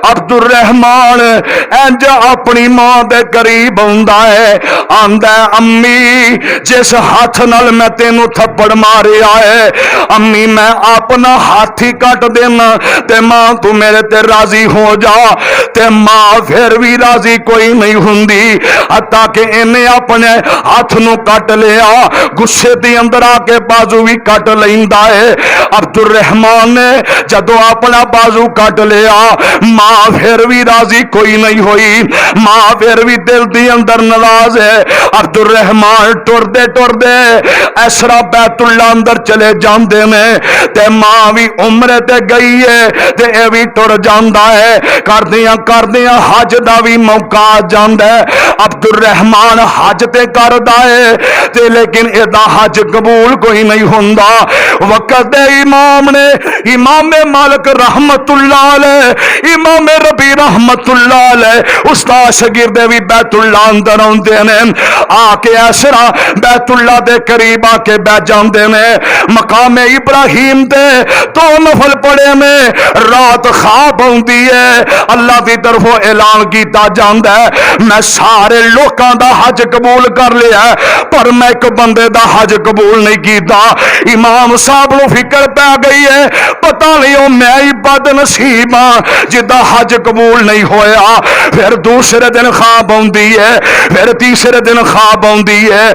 عبد الرحمان انج اپنی ماں دے قریب ہوندا ہے آندا ہے امی جس ہاتھ نال میں تینوں تھپڑ ماریا ہے امی میں اپنا ہاتھ ہی کٹ دینا تے ماں تو میرے تے راضی ہو جا تے ماں پھر بھی راضی کوئی نہیں ہوندی حتیٰ کہ انہیں اپنے ہاتھ نو کٹ لیا غصے دی اندر آ کے بازو بھی کٹ لیندا ہے عبد الرحمان نے جدو اپنا بازو کٹ لیا ماں پھر بھی راضی کوئی نہیں ہوئی ماں پھر بھی دل دی اندر ناراض ہے عبد الرحمان ٹر دے ایسرا بیت اللہ اندر چلے جاندے نے تے ماں بھی عمرے تے گئی ہے تے اے بھی ٹر جاندا ہے کردیاں حج دا بھی موقع آ جاندا ہے عبد الرحمان حج تے کردا ہے تے لیکن اے دا حج قبول کوئی نہیں ہوندا وقت دے امام نے امام مالک رحمت اللہ علیہ امام ربی رحمت اللہ علیہ استاد شاگرد بھی بیت اللہ اندر آندے نے آ کے اسرا بیت اللہ دے قریب آ کے بیٹھ جاندے نے مقام ابراہیم دے تو نفل پڑھے میں رات خواب ہوندی ہے اللہ دی طرفوں اعلان کیتا جاندا ہے میں سارے لوکاں دا حج قبول کر لیا پر میں ایک بندے دا حج قبول نہیں کیتا امام صاحب نو فکر پہ گئی ہے پتہ نہیں او میں ہی بد نصیب ہاں جدا حج قبول نہیں ہویا پھر دوسرے دن خواب ہوندی ہے پھر تیسرے دن خواب ہوندی ہے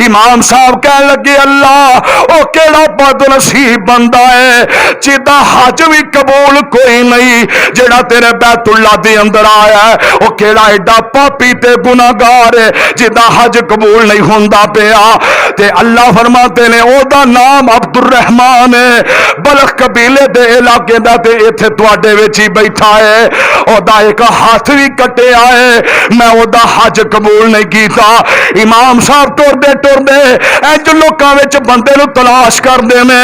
امام صاحب کہنے لگے اللہ او کیڑا بد نصیب بندہ ہے جدا حج بھی قبول کوئی نہیں جڑا تیرے بیت اللہ دے اندر آیا ہے او کیڑا ایڈا پاپی تے گناہگار ہے جدا حج قبول نہیں ہوندا پیا تے اللہ فرماتے نے او دا نام عبد الرحمان ہے بلخ قبیلے دے علاقے دا تے ایتھے تواڈے وچ ہی بیٹھا ہے او دا ایک ہاتھ بھی کٹیا ہے میں او دا حج قبول نہیں کیتا امام صاحب ٹر دے انج لوکاں وچ بندے نو تلاش کردے نے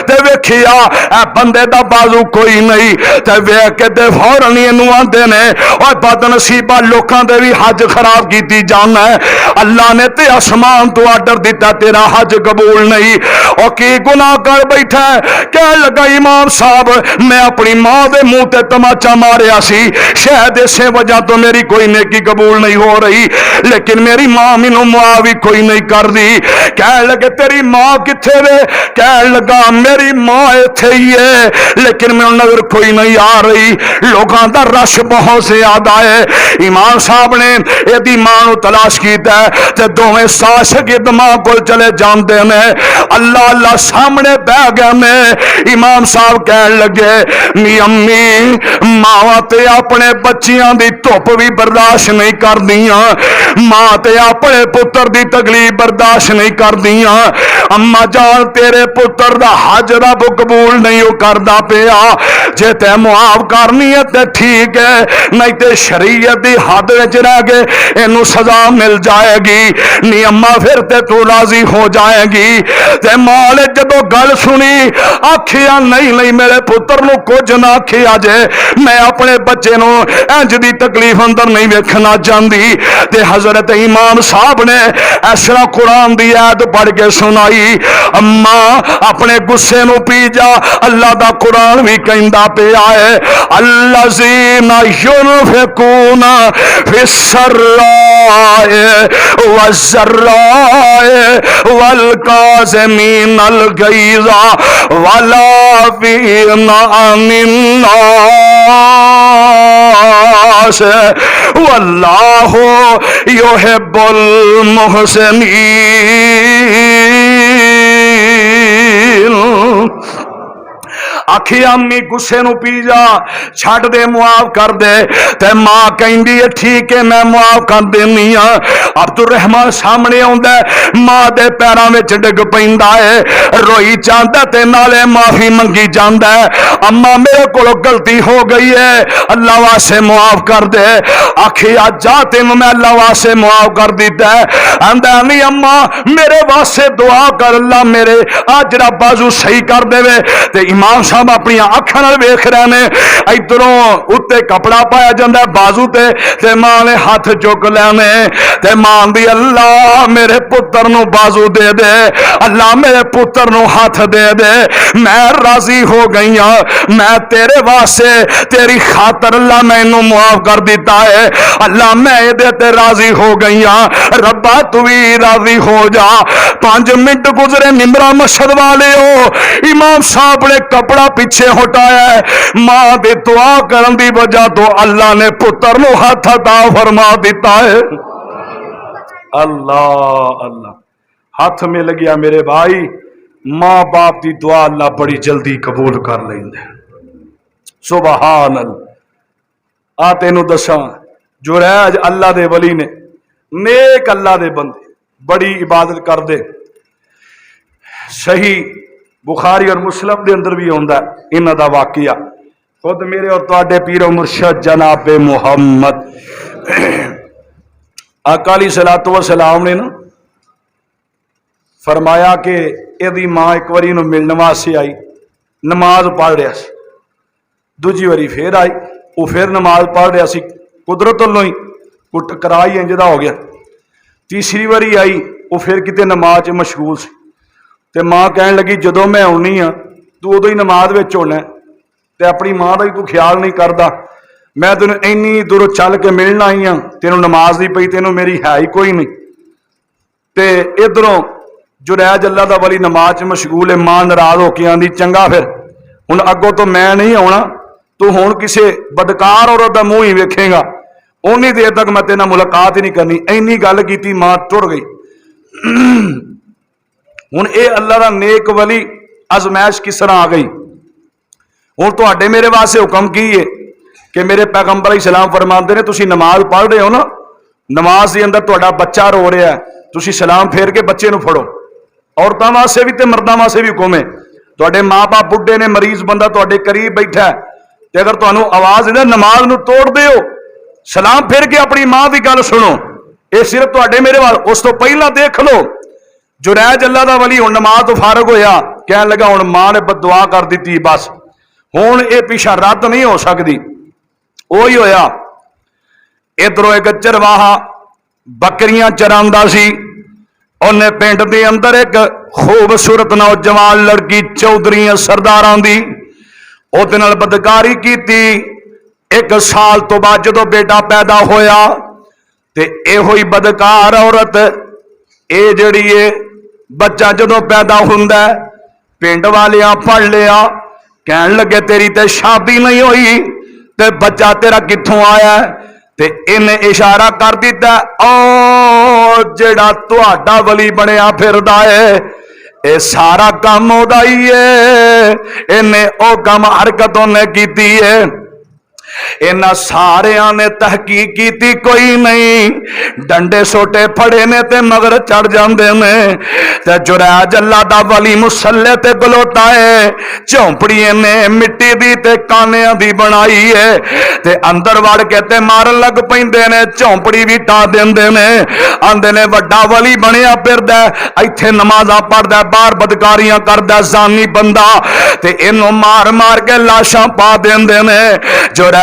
تے ویکھیا اے بندے دا بازو کوئی نہیں تے ویکھ کے تے فورن اینو آندے نے او بد نصیبا لوکاں دے بھی حج خراب کیتی جانا ہے اللہ نے تے آسمان تو آرڈر دیتا تیرا حج قبول نہیں او کی گناہ کر بیٹھا ہے کہنے لگا امام صاحب میں اپنی ماں دے منہ تے تماچا ماریا سی شاید اسے وجہ تو میری کوئی نیکی قبول نہیں ہو رہی لیکن میری ماں مینوں معاف کوئی نہیں کر دی کہنے لگے تیری ماں کتھے وے کہنے لگا میری ماں ایتھے ہی ہے لیکن میں نظر کوئی نہیں آ رہی لوگاں دا رش بہت زیادہ ہے امام صاحب نے ایدی ماں نو تلاش کیتا ہے تے دوویں ساس شاگرد ماں کول چلے جاندے نے اللہ اللہ سامنے بہ گئے نے امام صاحب کہنے لگے می امی ماں تے اپنے بچیاں دی دھوپ بھی برداشت نہیں کردیاں ماں تے اپنے پتر دی تکلیف برداشت نہیں کردیاں اما جان تیرے پتر دا حج رب قبول نہیں ہو کردا پیا جے تے معاف کرنی ہے تے ٹھیک ہے نہیں تے شریعت دی حد وچ رہ کے اینو سزا مل جائے گی نہیں اما پھر تے تو راضی ہو جائے گی تے ماں نے جدو گل سنی آکھیا نہیں میرے پتر نو کچھ نہ آکھیا جے میں اپنے بچے نو انج دی تکلیف اندر نہیں ویکھنا چاہندی تے حضرت امام صاحب نے ایسا قرآن دی آیت پڑھ کے سنائی اما اپنے غصے نو پی جا اللہ دا قرآن بھی کہندا پیا ہے الذین ينفقون في السراء والسراء والكاظمين الغيظ والعافين عن الناس والله يحب المحسنين. آخی امی گسے نو پی جا چھڈ دے معاف کر دے تے ماں کہندی ہے ٹھیک ہے میں معاف کر دینی ہاں. عبد الرحمان سامنے آوندا ہے ماں دے پیراں وچ ڈگ پیندا ہے روئی جاندا تے نالے معافی منگی جاندا ہے اما میرے کولوں غلطی ہو گئی ہے اللہ واسطے معاف کر دے. آخی اج جا تینوں میں اللہ واسطے معاف کر دیتا ہے. آندا نہیں اما میرے واسطے دعا کر اللہ میرے اج جڑا بازو صحیح کر دے تے امام صاحب اپنی اکھاں نال ویکھ رہے نے ادھروں اتے کپڑا پایا جاندا ہے بازو تے ماں نے ہاتھ چک لینے تے ماں دی اللہ میرے پتر نو بازو دے دے اللہ میرے پتر نو ہاتھ دے دے میں راضی ہو گئی ہاں میں تیرے واسطے تیری خاطر اللہ میں انہوں معاف کر دیتا ہے اللہ میں دے تے راضی ہو گئی ہاں ربا تو بھی راضی ہو جا. 5 منٹ گزرے نمرا مسجد والے ہو امام صاحب نے کپڑا پیچھے ہٹایا ہے ماں دے دعا کرن دی وجہ تو اللہ نے پتر نو ہاتھ عطا فرما دیتا ہے. اللہ اللہ ہاتھ میں لگیا میرے بھائی ماں باپ دی دعا اللہ بڑی جلدی قبول کر لیندا ہے. سبحان اللہ. آ تینوں دساں جو رہ اللہ دے ولی نے نیک اللہ دے بندے بڑی عبادت کر دے صحیح بخاری اور مسلم دے اندر بھی ہوندا ہے انہاں دا واقعہ خود میرے اور تواڈے پیر و مرشد جناب محمد آقا علیہ الصلوۃ والسلام نے نا فرمایا کہ ایدی ماں ایک واری نو ملن واسطے آئی نماز پڑھ رہا سی دوجی واری پھر آئی وہ پھر نماز پڑھ رہا سی قدرت اللہ ہی کو ٹکرائی انجدہ ہو گیا. تیسری واری آئی وہ پھر کتے نماز مشغول سی تے ماں کہن لگی جدوں میں آنی ہاں تو ادو ہی نماز وچ ہونا تے اپنی ماں دا ہی تو خیال نہیں کردا میں تینوں اینی دوروں چل کے ملنا آئی ہاں تینوں نماز دی پئی تینوں میری ہے ہی کوئی نہیں تے ادھروں جو رہ اللہ دا ولی نماز مشغول ہے ماں ناراض ہو کے آندی چنگا پھر ہن اگوں تو میں نہیں آنا تو ہن کسے بدکار عورت دا منہ ہی ویکھے گا اونی دیر تک میں تیرے نال ملاقات ہی نہیں کرنی اینی گل کیتی ماں ٹر گئی. ہن اے اللہ دا نیک ولی ازمائش کس طرح آ گئی. ہن تواڈے میرے واسطے حکم کی ہے کہ میرے پیغمبر علیہ السلام فرماندے نے تسی نماز پڑھ رہے ہو نا نماز دے اندر تہاڈا بچہ رو رہا ہے تسی سلام پھیر کے بچے نو پھڑو. عورتاں واسطے بھی تے مرداں واسطے بھی حکم ہے. تواڈے ماں باپ بڈھے نے مریض بندہ تواڈے قریب بیٹھا ہے تے اگر تانوں آواز دے نماز نو توڑ دیو سلام پھیر کے اپنی ماں دی گل سنو اے صرف تواڈے میرے وال اس تو پہلا دیکھ لو جو رہ اللہ دا ولی ہن نماز تو فارغ ہویا کہن لگا ہن ماں نے بد دعا کر دیتی بس ہن اے پیچھا رد نہیں ہو سکتی. وہی ہویا ادھروں ایک چرواہا بکریاں چراندا سی انہیں پنڈ دے اندر ایک خوبصورت نوجوان لڑکی چودھری سرداراں دی او دے نال بدکاری کیتی. 1 سال تو بعد جدو بیٹا پیدا ہویا تے اے ہوئی بدکار عورت اے جڑی ہے بچہ جدو پیدا ہوندا ہے پنڈ والیاں پڑھ لیا کہن لگے تیری تے شادی نہیں ہوئی تے بچہ تیرا کتھوں آیا ہے تے انہیں اشارہ کر دیتا او جڑا تہاڈا ولی بنیا پھردا ہے اے سارا کام ہودا ہی ہے انہیں او کام حرکتوں نے کیتی ہے. انہاں ساریاں نے تحقیق کیتی کوئی نہیں ڈنڈے سوٹے پھڑے نے تے مگر چڑھ جاندے نے تے جراج اللہ دا ولی مصلی تے گلوتا ہے چونپڑی نے مٹی دی تے کانیاں دی بنائی ہے تے اندر وڑ کے تے مارن لگ پیندے نے چونپڑی بھی ٹا دیندے نے آندے نے وڈا ولی بنیا پھردا ایتھے نمازاں پڑھدا باہر بدکاریاں کردا زانی بندہ تے اینوں مار مار کے لاشاں پا دیندے نے جو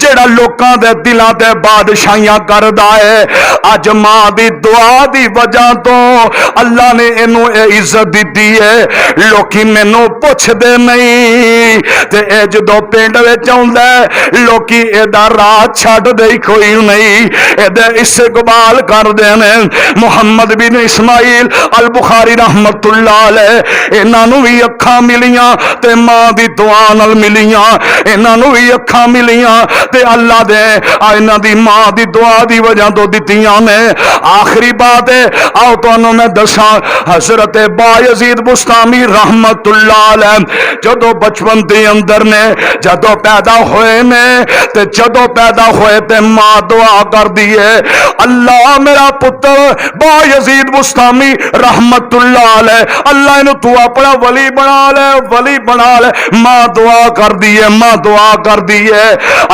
جڑا لوکاں دے دلاں تے بادشاہیاں کردا ہے، اج ماں دی دعا دی وجہ تو اللہ نے اینو اے عزت دتی ہے۔ لوکی مینوں پوچھ دے نہیں تے اے جدوں پنڈ وچ آوندا ہے لوکی اے دا راہ چھڈ دے کوئی نہیں، اے دے استقبال کر دے نے۔ محمد بن اسماعیل البخاری رحمت اللہ علیہ، انہاں نوں وی اکھاں ملیاں تے ماں دی دعا نال ملیاں، انہاں نوں وی اکھاں ملیاں تے اللہ دے انہاں دی ماں دی دعا دی وجہ تو دتیاں نے۔ آخری بات ہے، آؤ تانوں میں دساں، حضرت بایزید بستامی رحمت اللہ علیہ جدو بچپن دے اندر نے جدو پیدا ہوئے نے تے جدو پیدا ہوئے تے ماں دعا کر دیئے، اللہ میرا پتر بایزید بستامی رحمت اللہ علیہ، اللہ انہوں تو اپنا ولی بنا لے، ولی بنا لے۔ ماں دعا کر دیئے، ماں دعا کر دیئے،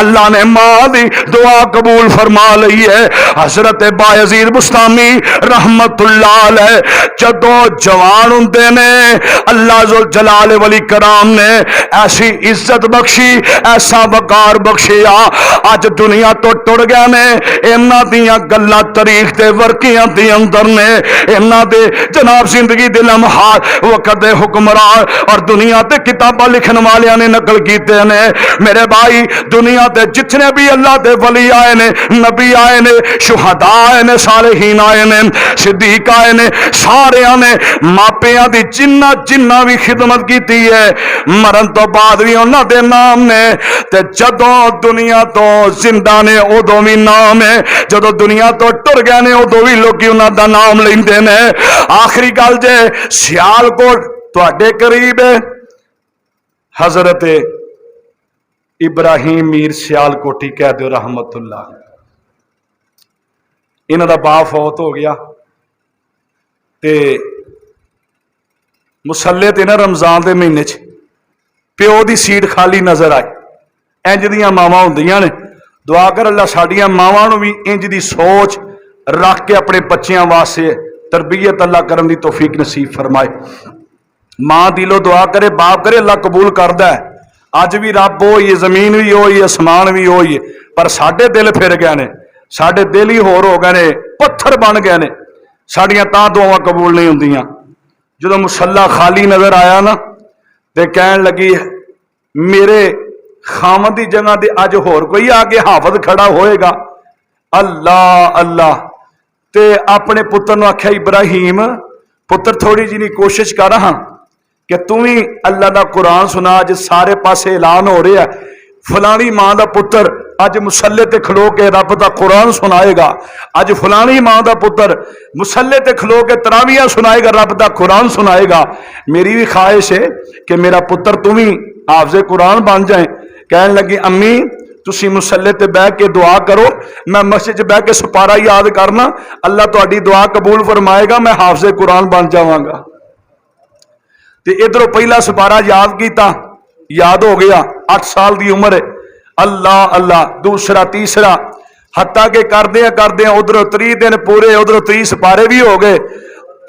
اللہ نے ماں دی دعا قبول فرما لئی ہے۔ حضرت بایزید بستامی رحمت اللہ علیہ جدو جوان ہوندے نے، اللہ ذوالجلال ولی کرام نے ایسی عزت بخشی، ایسا وقار بخشیا، اج دنیا تو ٹر گئے نے۔ انہاں دیاں گلاں تاریخ دے ورقیاں دے اندر نے، انہاں دے جناب زندگی دے لمحات وقت دے حکمران اور دنیا تے کتاباں لکھن والیاں نے نقل کیتے نے۔ میرے بھائی، دنیا تے جتنے بھی اللہ دے ولی آئے نے، نبی آئے نے، شہداء آئے نے، صالحین آئے نے، صدیق آئے نے، سارے نے ماپیاں دی جنہ بھی خدمت کیتی ہے، مرن تو بعد بھی انہاں دے نام نے، تے جدوں دنیا تو زندہ نے ادوں بھی نام ہے، جدوں دنیا تو ٹر گئے نے ادوں بھی لوگ انہاں دا نام لیندے نے۔ آخری گل جے سیالکوٹ تواڈے قریب ہے، حضرت ابراہیم میر سیالکوٹی کہہ دیو رحمت اللہ، انہاں دا باپ فوت ہو گیا تے مسلے تے نا رمضان دے مہینے چ پیو دی سیٹ خالی نظر آئی۔ انج دیاں ماواں ہوندیاں نے، دعا کر اللہ ساڈیاں ماواں نوں بھی انج دی سوچ رکھ کے اپنے بچیاں واسطے تربیت اللہ کرن دی توفیق نصیب فرمائے۔ ماں دلوں دعا کرے، باپ کرے، اللہ قبول کردا ہے۔ اج بھی رب ہوئی ہے، زمین بھی ہوئی ہے، اسمان بھی ہوئی ہے، پر ساڈے دل پھر گئے نے، ساڈے دل ہی ہور ہو گئے نے، پتھر بن گئے نے، ساڈیاں تاں دعاواں قبول نہیں ہوندیاں۔ جدوں مصلا خالی نظر آیا نا تے کہن لگی میرے خامد دی جگہ تے اج ہور کوئی آگے حافظ کھڑا ہوئے گا۔ اللہ اللہ تے اپنے پتر نو آکھیا ابراہیم پتر تھوڑی جی کوشش کر ہاں کہ تم ہی اللہ دا قرآن سنا، اج سارے پاسے اعلان ہو رہا ہے فلانی ماں دا پتر اج مسلے تے کھلو کے رب دا قرآن سنائے گا، اج فلانی ماں دا پتر مسلے تے کھلو کے تراویحاں سنائے گا، رب دا قرآن سنائے گا۔ میری بھی خواہش ہے کہ میرا پتر تم ہی حافظ قرآن بن جائیں۔ کہنے لگی امی تسی مسلے تے بہ کے دعا کرو، میں مسجد بہ کے سپارہ یاد کرنا، اللہ تہاڈی دعا قبول فرمائے گا، میں حافظ قرآن بن جاواں گا۔ تے ادھروں پہلا سپارہ یاد کیتا، یاد ہو گیا، 8 سال دی عمر ہے، اللہ اللہ، دوسرا تیسرا، حتیٰ کہ کردے ادھروں 30 دن پورے، ادھروں 30 سپارے بھی ہو گئے۔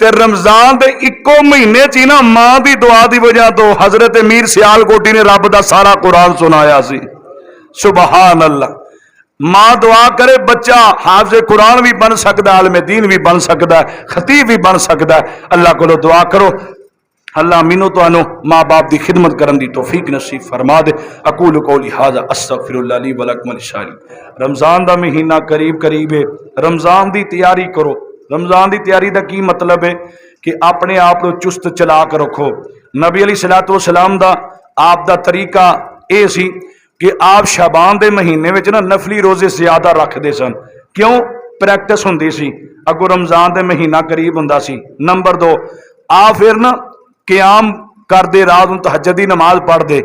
تے رمضان دے اکو مہینے چی نا ماں دی دعا دی وجہ تو حضرت میر سیالکوٹی نے رب دا سارا قرآن سنایا سی۔ سبحان اللہ، ماں دعا کرے بچہ حافظ قرآن بھی بن سکتا ہے، عالم دین بھی بن سکتا ہے، خطیب بھی بن سکتا ہے۔ اللہ کو دعا کرو اللہ مینو تو انو ماں باپ دی خدمت کرن دی توفیق نصیب فرما دے۔ اقول قولی ھذا استغفر اللہ لی ولکم ولسائر۔ رمضان دا مہینہ قریب ہے، رمضان دی تیاری کرو۔ رمضان دی تیاری دا کی مطلب ہے کہ اپنے آپ کو چست چلا کر رکھو۔ نبی علیہ الصلوۃ والسلام دا آپ دا طریقہ اے سی کہ آپ شعبان دے مہینے وچ نا نفلی روزے زیادہ رکھ دے سن، کیوں؟ پریکٹس ہوندی سی، اگوں رمضان دے مہینہ قریب ہوندا سی۔ نمبر 2، آپ پھر نا قیام کر دے، رات نوں تہجد دی نماز پڑھ دے،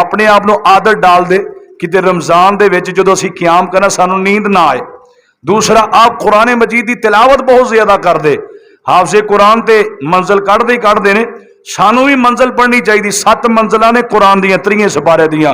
اپنے آپ نو عادت ڈال دے کہ رمضان دے وچ جدوں اسی قیام کرنا سانو نیند نہ آئے۔ دوسرا، آپ قرآن مجید دی تلاوت بہت زیادہ کر دے، حافظ قرآن تے منزل کٹ دے نے، سانو بھی منزل پڑھنی چاہیے، 7 منزلاں نے قرآن دیاں 3 سپارے دیاں،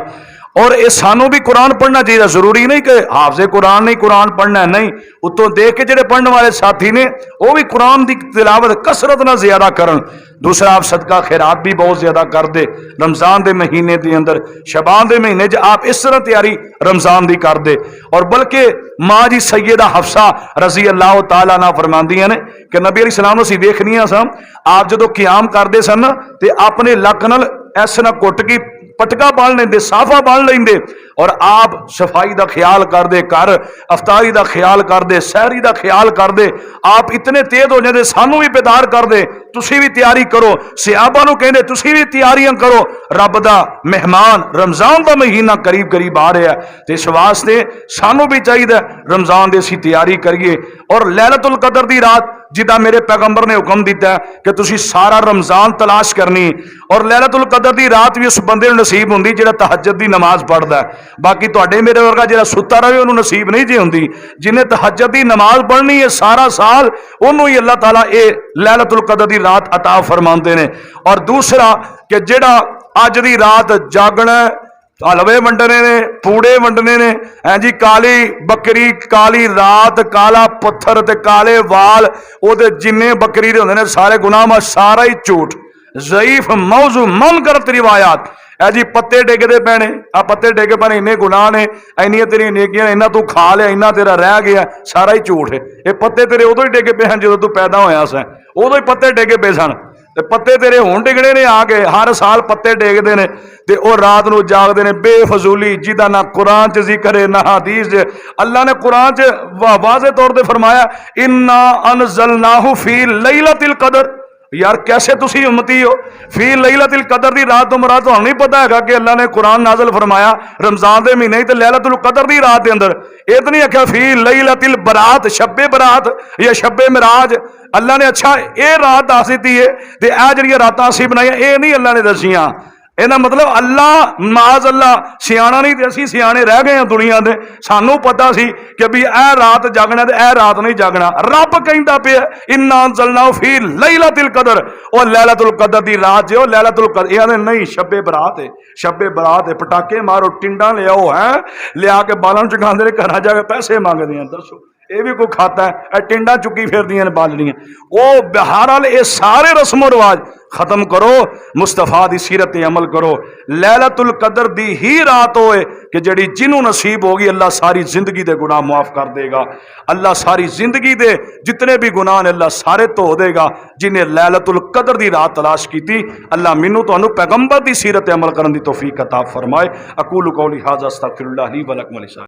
اور یہ سانوں بھی قرآن پڑھنا چاہیے. ضروری نہیں کہ حافظ قرآن نہیں قرآن پڑھنا ہے, نہیں, اتوں دیکھ کے جڑے پڑھنے والے ساتھی نے وہ بھی قرآن کی تلاوت کثرت نہ زیادہ کرن. دوسرا آپ صدقہ خیرات بھی بہت زیادہ کر دے رمضان دے مہینے دے اندر. شعبان دے مہینے آپ اس طرح تیاری رمضان دی کر دے. اور بلکہ ماں جی سیدہ حفصہ رضی اللہ تعالیٰ عنہ فرماندیاں نے کہ نبی علیہ السلام اسی دیکھنیاں سن آپ جدو قیام کرتے سن تے اپنے لک نال ایس نہ کٹ کی پٹکا بن لیندے, صافہ بن لیندے, اور آپ صفائی دا خیال کر دے, کر افطاری دا خیال کر دے, سحری دا خیال کر دے. آپ اتنے تیز ہو جاندے, سانو بھی بیدار کر دے, تسی بھی تیاری کرو. صحابہ نو کہندے تسی بھی تیاریاں کرو, رب دا مہمان رمضان دا مہینہ قریب قریب آ رہا ہے. تے اس واسطے سانو بھی چاہیے رمضان دے اسی تیاری کریے. اور لیلۃ القدر دی رات جدا میرے پیغمبر نے حکم دیتا ہے کہ تسی سارا رمضان تلاش کرنی, اور لیلۃ القدر دی رات بھی اس بندے نصیب ہوندی جڑا تہجد دی نماز پڑھدا ہے. باقی تواڈے میرے ورگا جڑا ستا رہے انہوں نصیب نہیں جی ہوندی. جنہیں تہجد دی نماز پڑھنی ہے سارا سال انہوں ہی اللہ تعالیٰ اے لیلۃ القدر دی رات عطا فرماندے نے. اور دوسرا کہ جڑا اج دی رات جاگنا ہے, حلوے ونڈنے نے, پوڑے ونڈنے نے, جی کالی بکری, کالی رات, کالا پتھر تے کالے وال, وہ جنے بکری دے ہوندے نے سارے گناہ ما سارا ہی جھوٹ, ضعیف موضوع منکرت روایات. جی پتے ڈگتے پے نے, آ پتے ڈگ پے نے, گناہ نے, اینیاں تیری نیکیاں نے, اینا تو کھا لیا, اینا تیرا رہ گیا, سارا ہی جھوٹ ہے. یہ پتے تیرے ادو ہی ڈگ پے ہیں جدو تو پیدا ہویا سا, ادو ہی پتے ڈگ پے سن. پتے تیرے ہون ڈگنے نے آ کے, ہر سال پتے ڈگتے ہیں تے او رات نو جاگتے ہیں بے فضولی جہاں نہ قرآن چ ذکر ہے نہ حدیث. اللہ نے قرآن چ واضح طور پہ فرمایا انا انزلناہ فی لیلۃ القدر. یار کیسے تسی امتی ہو, فی لیلۃ القدر دی رات تو مراد تو نہیں پتا ہے کہ اللہ نے قرآن نازل فرمایا رمضان دے مہینے تے لیلۃ القدر دی رات دے اندر. اتنی آخیا فی لیلۃ البرات, شب برات یا شب معراج. اللہ نے اچھا اے رات دس دیتی ہے تے اے جڑی راتاں اسی بنائی اے نہیں اللہ نے دسیاں. یہ مطلب اللہ معاذ اللہ سیاح نہیں تے اسی سیانے رہ گئے ہیں دنیا دے. سانو پتا سی کہ بھی اے رات جاگنا تے اے رات نہیں جاگنا. رب کہندا پیا انا انزلناہ فی لیلۃ القدر, او لیلۃ القدر دی رات جو لیلۃ القدر یہ نہیں شب برات ہے, شب برات ہے. پٹاکے مارو, ٹنڈا لے آؤ, ہیں لیا کے بالن چکاندے نے, گھر جا کے پیسے مانگدے ہیں. دسو یہ بھی کوئی کھاتا ہے؟ ٹنڈا چکی پھردیاں نے بالنیاں. وہ بہرحال یہ سارے رسم و رواج ختم کرو, مصطفیٰ دی سیرت عمل کرو. لیلۃ القدر دی ہی رات ہوئے کہ جڑی جنوں نصیب ہوگی اللہ ساری زندگی دے گناہ معاف کر دے گا. اللہ ساری زندگی دے جتنے بھی گناہ نے اللہ سارے تو دے گا. جنہیں لیلۃ القدر دی رات تلاش کی تھی اللہ مینوں تانوں پیغمبر دی سیرت عمل کرن دی توفیق عطا فرمائے. اقول قولی ھذا استغفر اللہ لی ولکم ولسائر